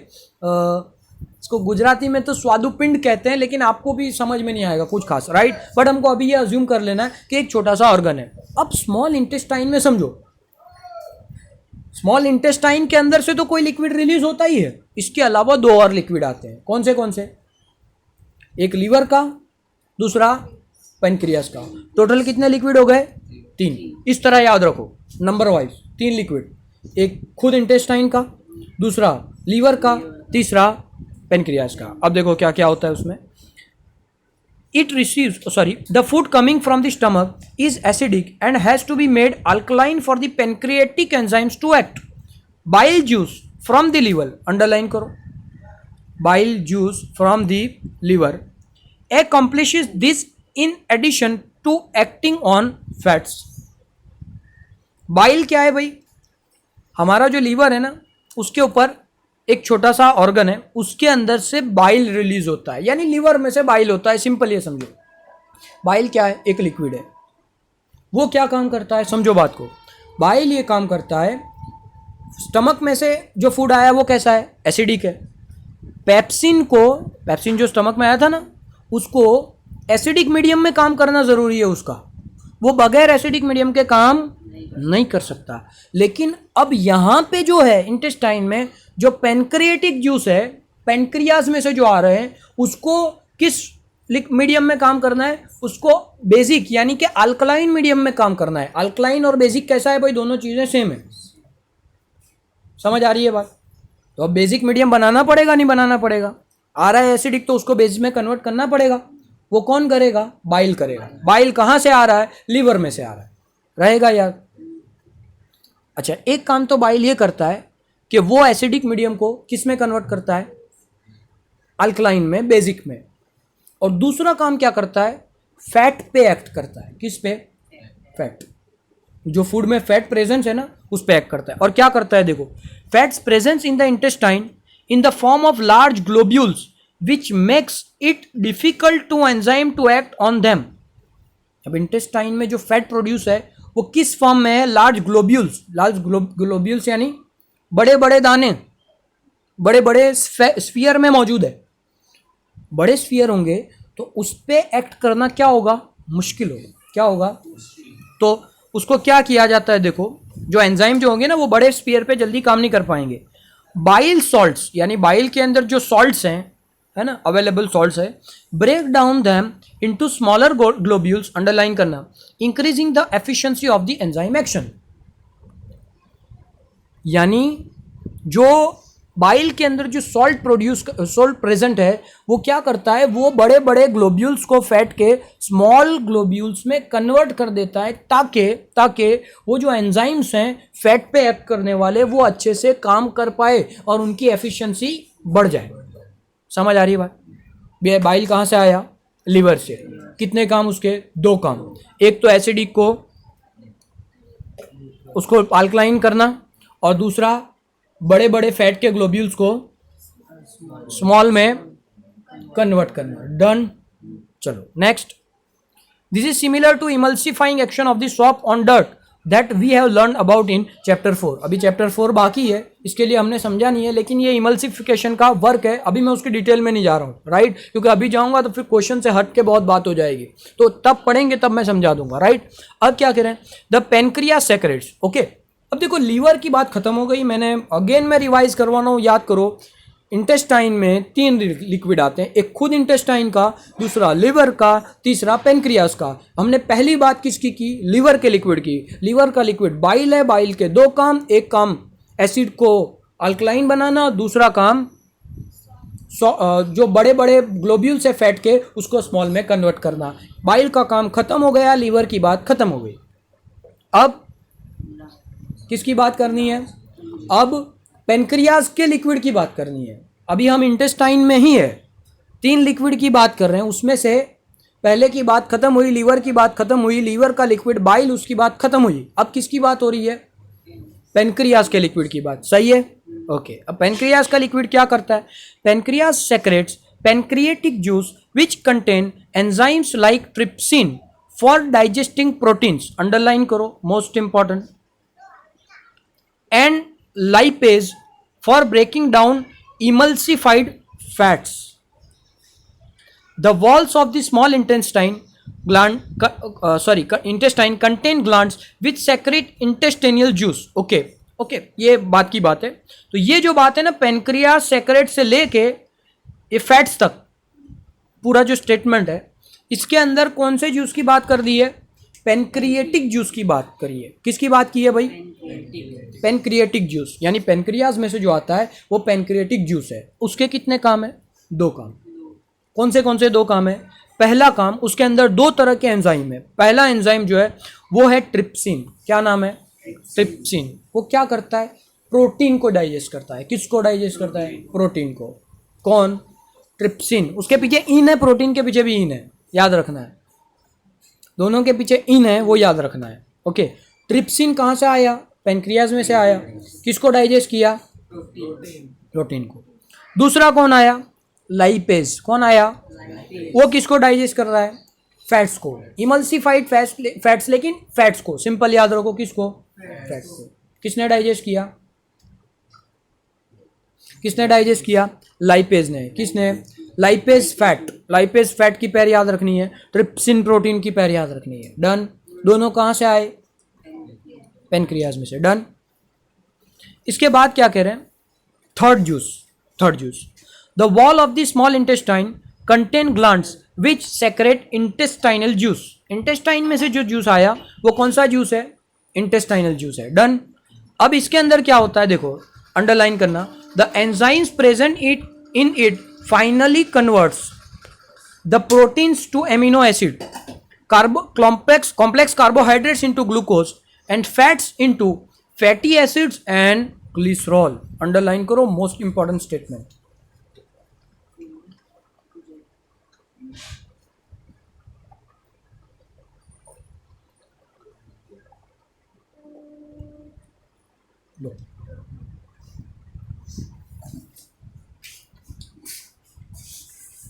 इसको गुजराती में तो स्वादुपिंड कहते हैं, लेकिन आपको भी समझ में नहीं आएगा कुछ खास, राइट। बट हमको अभी ये अज्यूम कर लेना है कि एक छोटा सा ऑर्गन है। अब स्मॉल इंटेस्टाइन में समझो, स्मॉल इंटेस्टाइन के अंदर से तो कोई लिक्विड रिलीज होता ही है, इसके अलावा 2 और लिक्विड आते हैं। कौन से? एक लीवर का, दूसरा पेनक्रियास का। टोटल कितने लिक्विड हो गए? 3। इस तरह याद रखो, नंबर वाइज 3 लिक्विड, एक खुद इंटेस्टाइन का, दूसरा लीवर का, तीसरा पेनक्रियास का। अब देखो क्या क्या होता है उसमें। It receives, the food coming from the stomach is acidic and has to be made alkaline for the pancreatic enzymes to act. Bile juice from the liver, underline करो, bile juice from the liver accomplishes this in addition to acting on fats. Bile क्या है भाई? हमारा जो liver है ना, उसके ऊपर एक छोटा सा ऑर्गन है, उसके अंदर से बाइल रिलीज होता है, यानी लीवर में से बाइल होता है। सिंपल ये समझो, बाइल क्या है? एक लिक्विड है। वो क्या काम करता है? समझो बात को। बाइल ये काम करता है, स्टमक में से जो फूड आया वो कैसा है? एसिडिक है। पेप्सिन जो स्टमक में आया था ना, उसको एसिडिक मीडियम में काम करना जरूरी है उसका, वो बगैर एसिडिक मीडियम के काम नहीं कर सकता। लेकिन अब यहां पे जो है इंटेस्टाइन में जो पेनक्रिएटिक जूस है, पेनक्रियाज में से जो आ रहे हैं, उसको किस मीडियम में काम करना है? उसको बेसिक यानी कि अल्कलाइन मीडियम में काम करना है। अल्कलाइन और बेसिक कैसा है भाई? दोनों चीजें सेम है। समझ आ रही है बात? तो अब बेसिक मीडियम बनाना पड़ेगा, नहीं बनाना पड़ेगा? आ रहा है एसिडिक तो उसको बेसिक में कन्वर्ट करना पड़ेगा। वो कौन करेगा? बाइल करेगा। बाइल कहां से आ रहा है? लीवर में से आ रहा है, रहेगा यार। अच्छा, एक काम तो बाइल ये करता है कि वो एसिडिक मीडियम को किस में कन्वर्ट करता है? अल्कलाइन में, बेसिक में। और दूसरा काम क्या करता है, फैट पे एक्ट करता है। किस पे? फैट, जो फूड में फैट प्रेजेंस है ना उस पे एक्ट करता है। और क्या करता है देखो, fats presence in the intestine in the form of large globules which makes it difficult to enzyme to act on them. अब इंटेस्टाइन में जो फैट प्रोड्यूस है वो किस फॉर्म में है? Large globules. लार्ज ग्लोब्यूल्स यानी बड़े बड़े दाने, बड़े बड़े स्फीयर में मौजूद है। बड़े स्फीयर होंगे तो उस पर एक्ट करना क्या होगा? मुश्किल होगा। क्या होगा? तो उसको क्या किया जाता है देखो, जो एंजाइम जो होंगे ना वो बड़े स्फीयर पे जल्दी काम नहीं कर पाएंगे। बाइल सॉल्ट्स यानी बाइल के अंदर जो सॉल्ट्स हैं, है ना, अवेलेबल सॉल्ट्स है, break down them into smaller globules, underline करना, increasing the efficiency of the enzyme action. यानी जो बाइल के अंदर जो सॉल्ट प्रेजेंट है वो क्या करता है, वो बड़े बड़े ग्लोब्यूल्स को फैट के स्मॉल ग्लोब्यूल्स में कन्वर्ट कर देता है ताकि वो जो एंजाइम्स हैं फैट पे एक्ट करने वाले वो अच्छे से काम कर पाए और उनकी एफिशिएंसी बढ़ जाए। समझ आ रही है बात? बाइल कहाँ से आया? लीवर से। कितने काम उसके? 2 काम। एक तो एसिडिक को उसको अल्कलाइन करना और दूसरा बड़े बड़े फैट के ग्लोब्यूल्स को स्मॉल में कन्वर्ट करना। डन। चलो next, this is similar to emulsifying action of the soap on dirt that we have learn about in chapter 4। अभी चैप्टर 4 बाकी है, इसके लिए हमने समझा नहीं है, लेकिन ये इमल्सिफिकेशन का वर्क है। अभी मैं उसकी डिटेल में नहीं जा रहा हूँ, राइट, क्योंकि अभी जाऊंगा तो फिर क्वेश्चन से हट के बहुत बात हो जाएगी, तो तब पढ़ेंगे तब मैं समझा दूंगा, राइट। अब क्या करें, द पेनक्रियास सेक्रेट्स। ओके, अब देखो लीवर की बात खत्म हो गई, मैंने अगेन मैं रिवाइज करवाना हूँ, याद करो। इंटेस्टाइन में 3 लिक्विड आते हैं, एक खुद इंटेस्टाइन का, दूसरा लिवर का, तीसरा पेनक्रियास का। हमने पहली बात किसकी की? लिवर के लिक्विड की। लिवर का लिक्विड बाइल है, बाइल के 2 काम, एक काम एसिड को अल्कलाइन बनाना, दूसरा काम जो बड़े बड़े ग्लोब्यूल्स है फैट के उसको स्मॉल में कन्वर्ट करना। बाइल का काम खत्म हो गया, लिवर की बात खत्म हो गई। अब किसकी बात करनी है? अब पेनक्रियास के लिक्विड की बात करनी है। अभी हम इंटेस्टाइन में ही है, 3 लिक्विड की बात कर रहे हैं, उसमें से पहले की बात खत्म हुई, लीवर की बात खत्म हुई, लीवर का लिक्विड बाइल उसकी बात खत्म हुई। अब किसकी बात हो रही है? पेनक्रियास के लिक्विड की बात। सही है, ओके। अब पेनक्रियास का लिक्विड क्या करता है? Pancreas secretes pancreatic juice which contain enzymes like trypsin for digesting proteins, underline करो, most important, and lipase for breaking down emulsified fats. The walls of the small intestine intestine contain glands which secrete intestinal juice. Okay, ये बात की बात है। तो ये जो बात है ना, पेनक्रियास सेक्रेट से लेके ये फैट्स तक पूरा जो स्टेटमेंट है, इसके अंदर कौन से जूस की बात कर दी है? पेनक्रिएटिक जूस की बात करी है। किसकी बात की है भाई? पेनक्रिएटिक जूस, यानी पेनक्रियाज में से जो आता है वो पेनक्रिएटिक जूस है। उसके कितने काम है? 2 काम। कौन से 2 काम है? पहला काम, उसके अंदर 2 तरह के एंजाइम है। पहला एंजाइम जो है वो है ट्रिप्सिन। क्या नाम है? ट्रिप्सिन। वो क्या करता है? प्रोटीन को डाइजेस्ट करता है। किसको डाइजेस्ट करता है? प्रोटीन को। कौन? ट्रिप्सिन। उसके पीछे इन है, प्रोटीन के पीछे भी इन है, याद रखना है। दोनों के पीछे इन है, वो याद रखना है। ओके, ट्रिप्सिन कहाँ से आया? पेनक्रियाज में से आया। किसको डाइजेस्ट किया? प्रोटीन को। दूसरा कौन आया? लाइपेज। कौन आया? वो किसको डाइजेस्ट कर रहा है? फैट्स को। इमल्सिफाइड फैट्स, लेकिन फैट्स को, सिंपल याद रखो, किसको? फैट्स को। किसने डाइजेस्ट किया? किसने डाइजेस्ट किया? लाइपेज ने। किसने? Lipase fat. लाइपेज फैट की पैर याद रखनी है, ट्रिप्सिन प्रोटीन की पैर याद रखनी है। डन। दोनों कहाँ से आए? पेनक्रियाज में से। डन। इसके बाद क्या कह रहे हैं? Third juice. The wall of the small intestine contain glands which secrete intestinal juice. Intestine में से जो जूस आया वो कौन सा जूस है? इंटेस्टाइनल जूस है। डन। अब इसके अंदर क्या होता है देखो, अंडरलाइन करना, the enzymes present in it finally converts the proteins to amino acid, complex carbohydrates into glucose and fats into fatty acids and glycerol. Underline करो, most important statement. लो,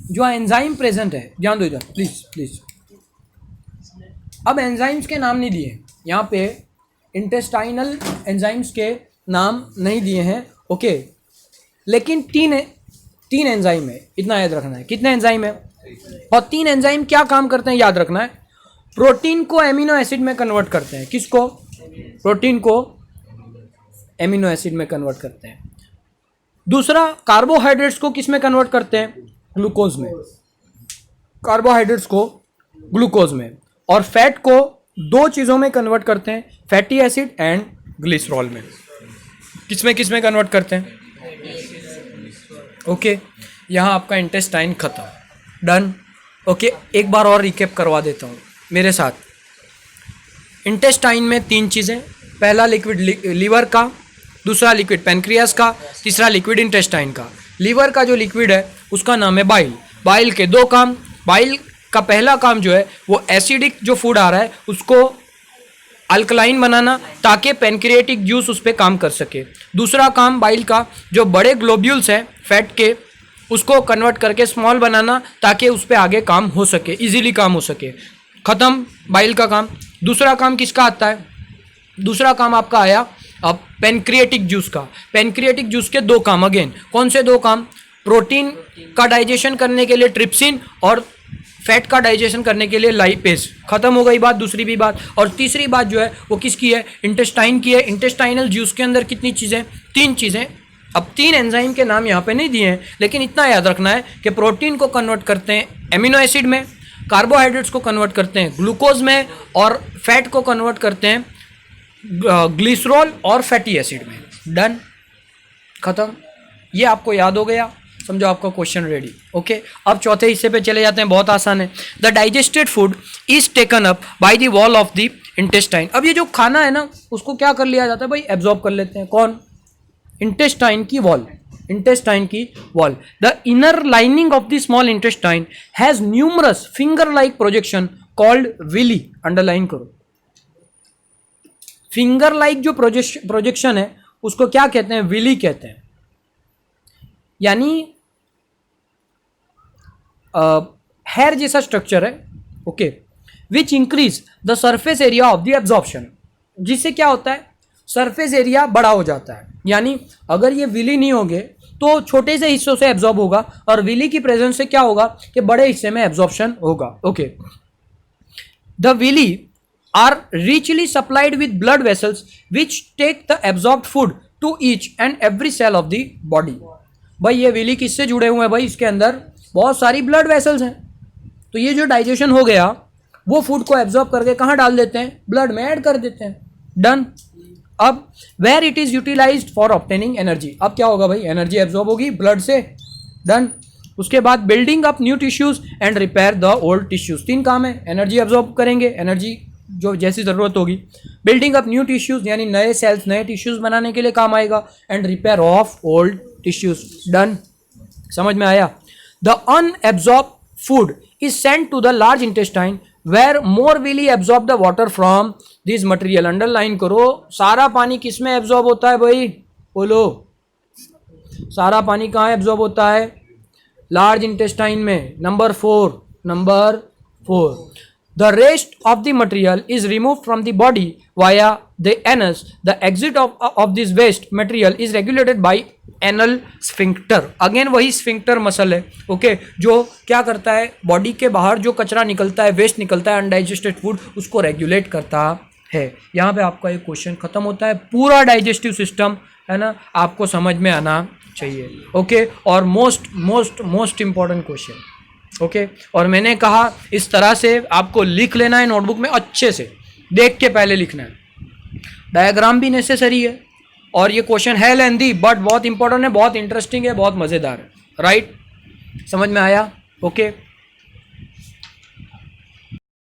जो एंजाइम प्रेजेंट है, ध्यान दो इधर प्लीज प्लीज। अब enzymes के नाम नहीं दिए यहाँ पे, इंटेस्टाइनल एंजाइम्स के नाम नहीं दिए हैं, ओके। लेकिन तीन एंजाइम है, इतना याद रखना है। कितने एंजाइम है? और तीन एंजाइम क्या काम करते हैं याद रखना है। प्रोटीन को एमिनो एसिड में कन्वर्ट करते हैं। किसको? प्रोटीन को एमिनो एसिड में कन्वर्ट करते हैं। दूसरा, कार्बोहाइड्रेट्स को किस में कन्वर्ट करते हैं? ग्लूकोज में। कार्बोहाइड्रेट्स को ग्लूकोज में। और फैट को दो चीज़ों में कन्वर्ट करते हैं, फैटी एसिड एंड ग्लिसरॉल में। किस में कन्वर्ट करते हैं? ओके, यहाँ आपका इंटेस्टाइन खत्म, डन। ओके, एक बार और रिकेप करवा देता हूँ मेरे साथ। इंटेस्टाइन में तीन चीज़ें, पहला लिक्विड लीवर का, दूसरा लिक्विड पेनक्रियास का, तीसरा लिक्विड इंटेस्टाइन का। लीवर का जो लिक्विड है उसका नाम है बाइल। बाइल के दो काम, बाइल का पहला काम जो है वो एसिडिक जो फूड आ रहा है उसको अल्कलाइन बनाना ताकि पेनक्रिएटिक जूस उस पर काम कर सके। दूसरा काम बाइल का, जो बड़े ग्लोब्यूल्स हैं फैट के उसको कन्वर्ट करके स्मॉल बनाना ताकि उस पर आगे काम हो सके, इजीली काम हो सके। ख़त्म बाइल का काम। दूसरा काम किसका आता है? दूसरा काम आपका आया अब पेनक्रिएटिक जूस का। पेनक्रिएटिक जूस के दो काम, अगेन कौन से दो काम? प्रोटीन का डाइजेशन करने के लिए ट्रिप्सिन और फैट का डाइजेशन करने के लिए लाइपेज। खत्म हो गई बात, दूसरी भी बात। और तीसरी बात जो है वो किसकी है? इंटेस्टाइन की है। इंटेस्टाइनल जूस के अंदर कितनी चीज़ें? तीन चीज़ें। अब तीन एंजाइम के नाम यहाँ पे नहीं दिए हैं, लेकिन इतना याद रखना है कि प्रोटीन को कन्वर्ट करते हैं एमिनो एसिड में, कार्बोहाइड्रेट्स को कन्वर्ट करते हैं ग्लूकोज में, और फैट को कन्वर्ट करते हैं ग्लिसरॉल और फैटी एसिड में। डन, खत्म। ये आपको याद हो गया, समझो आपका क्वेश्चन रेडी। ओके, अब चौथे हिस्से पे चले जाते हैं, बहुत आसान है। The digested food is taken up by the wall of the intestine. अब ये जो खाना है ना उसको क्या कर लिया जाता है भाई? एब्जॉर्ब कर लेते हैं। कौन? इंटेस्टाइन की वॉल। इंटेस्टाइन की wall. The inner lining of the small intestine has numerous finger like projection called villi. Underline करो, फिंगर लाइक जो प्रोजेक्शन है उसको क्या कहते हैं? विली कहते हैं। यानी हेयर जैसा स्ट्रक्चर है, okay, which increase the surface area of the absorption. जिससे क्या होता है? सरफेस एरिया बड़ा हो जाता है। यानी अगर ये विली नहीं होंगे तो छोटे से हिस्सों से एब्जॉर्ब होगा, और विली की प्रेजेंस से क्या होगा कि बड़े हिस्से में एब्जॉर्प्शन होगा। Okay, the villi are richly supplied with blood vessels which take the absorbed food to each and every cell of the body. भाई ये विली किससे जुड़े हुए हैं? भाई इसके अंदर बहुत सारी ब्लड वेसल्स हैं। तो ये जो डाइजेशन हो गया वो फूड को एब्जॉर्ब करके कहाँ डाल देते हैं? ब्लड में ऐड कर देते हैं। डन। अब where it is utilized for obtaining energy. अब क्या होगा भाई? एनर्जी एब्जॉर्ब होगी ब्लड से। डन। उसके बाद building up new tissues and repair the old tissues. तीन काम है, एनर्जी एब्जॉर्ब करेंगे, एनर्जी जो जैसी ज़रूरत होगी, बिल्डिंग अप न्यू टिश्यूज यानी नए सेल्स नए टिश्यूज बनाने के लिए काम आएगा, and repair of old tissues. Done, समझ में आया? The unabsorb food is sent to the large intestine where more villi absorb the water from this material. Underline करो, सारा पानी किस में एब्जॉर्ब होता है भाई? बोलो, सारा पानी कहाँ एब्जॉर्ब होता है? लार्ज इंटेस्टाइन में। Number four, the rest of the material is removed from the body via the anus. The exit of this waste material is regulated by anal sphincter. Again वही sphincter मसल है, okay, जो क्या करता है? Body के बाहर जो कचरा निकलता है, वेस्ट निकलता है, अनडाइजेस्टेड फूड, उसको रेगुलेट करता है। यहाँ पे आपका एक क्वेश्चन खत्म होता है। पूरा डाइजेस्टिव सिस्टम है ना आपको समझ में आना चाहिए, ओके। और मोस्ट इंपॉर्टेंट क्वेश्चन, ओके। और मैंने कहा इस तरह से आपको लिख लेना है नोटबुक में, अच्छे से देख के पहले लिखना है। डायग्राम भी नेसेसरी है, और ये क्वेश्चन है लेंदी बट बहुत इंपॉर्टेंट है, बहुत इंटरेस्टिंग है, बहुत मज़ेदार है। राइट, समझ में आया? ओके।